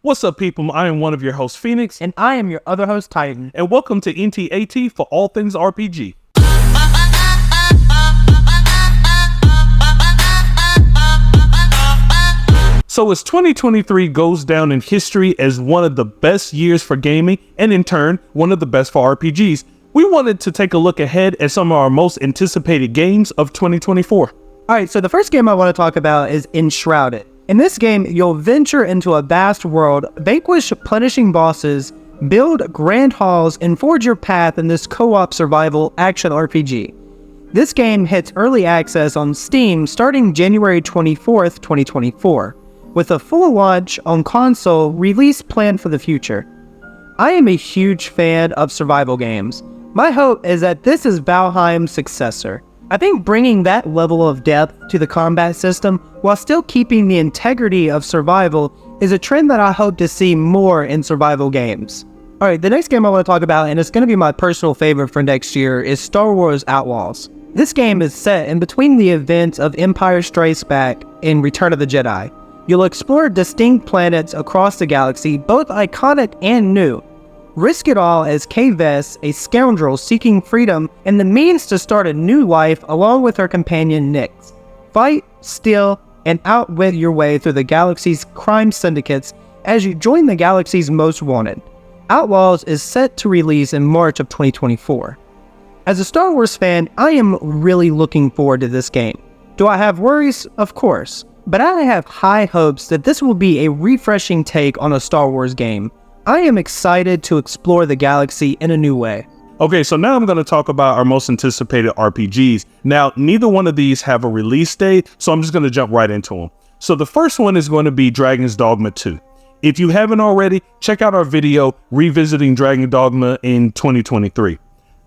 What's up, people? I am one of your hosts, Phoenix. And I am your other host, Titan. And welcome to NTAT for all things RPG. So as 2023 goes down in history as one of the best years for gaming, and in turn, one of the best for RPGs, we wanted to take a look ahead at some of our most anticipated games of 2024. Alright, so the first game I want to talk about is Enshrouded. In this game, you'll venture into a vast world, vanquish punishing bosses, build grand halls, and forge your path in this co-op survival action RPG. This game hits early access on Steam starting January 24th, 2024, with a full launch on console release planned for the future. I am a huge fan of survival games. My hope is that this is Valheim's successor. I think bringing that level of depth to the combat system while still keeping the integrity of survival is a trend that I hope to see more in survival games. Alright, the next game I want to talk about, and it's going to be my personal favorite for next year, is Star Wars Outlaws. This game is set in between the events of Empire Strikes Back and Return of the Jedi. You'll explore distinct planets across the galaxy, both iconic and new. Risk it all as K-Vess, a scoundrel seeking freedom and the means to start a new life along with her companion Nyx. Fight, steal, and outwit your way through the galaxy's crime syndicates as you join the galaxy's most wanted. Outlaws is set to release in March of 2024. As a Star Wars fan, I am really looking forward to this game. Do I have worries? Of course. But I have high hopes that this will be a refreshing take on a Star Wars game. I am excited to explore the galaxy in a new way. Okay, so now I'm going to talk about our most anticipated RPGs. Now, neither one of these have a release date, so I'm just going to jump right into them. So the first one is going to be Dragon's Dogma 2. If you haven't already, check out our video revisiting Dragon Dogma in 2023.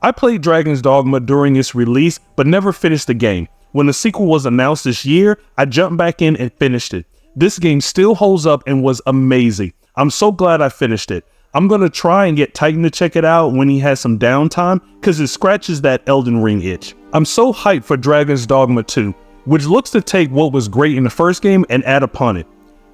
I played Dragon's Dogma during its release, but never finished the game. When the sequel was announced this year, I jumped back in and finished it. This game still holds up and was amazing. I'm so glad I finished it. I'm going to try and get Titan to check it out when he has some downtime because it scratches that Elden Ring itch. I'm so hyped for Dragon's Dogma 2, which looks to take what was great in the first game and add upon it.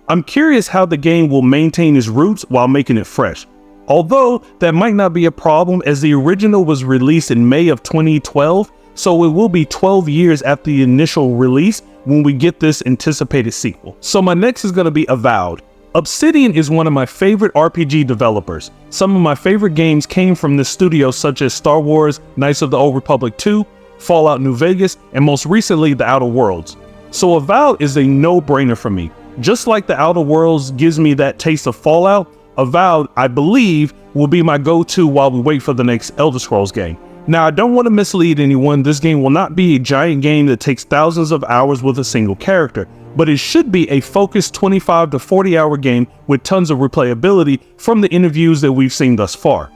I'm curious how the game will maintain its roots while making it fresh. Although that might not be a problem as the original was released in May of 2012, so it will be 12 years after the initial release when we get this anticipated sequel. So my next is going to be Avowed. Obsidian is one of my favorite RPG developers. Some of my favorite games came from this studio, such as Star Wars, Knights of the Old Republic 2, Fallout New Vegas, and most recently The Outer Worlds. So Avowed is a no-brainer for me. Just like The Outer Worlds gives me that taste of Fallout, Avowed, I believe, will be my go-to while we wait for the next Elder Scrolls game. Now, I don't want to mislead anyone. This game will not be a giant game that takes thousands of hours with a single character, but it should be a focused 25 to 40 hour game with tons of replayability from the interviews that we've seen thus far.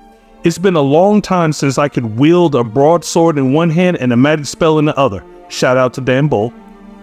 It's been a long time since I could wield a broadsword in one hand and a magic spell in the other. Shout out to Dan Bull.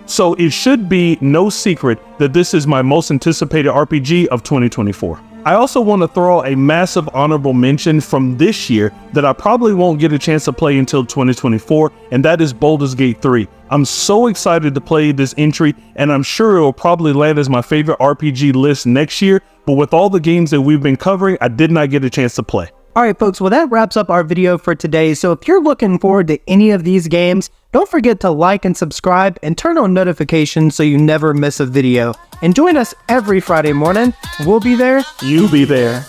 So it should be no secret that this is my most anticipated RPG of 2024. I also want to throw a massive honorable mention from this year that I probably won't get a chance to play until 2024, and that is Baldur's Gate 3. I'm so excited to play this entry, and I'm sure it will probably land as my favorite RPG list next year, but with all the games that we've been covering, I did not get a chance to play. Alright folks, well that wraps up our video for today, so if you're looking forward to any of these games, don't forget to like and subscribe and turn on notifications so you never miss a video. And join us every Friday morning. We'll be there. You be there.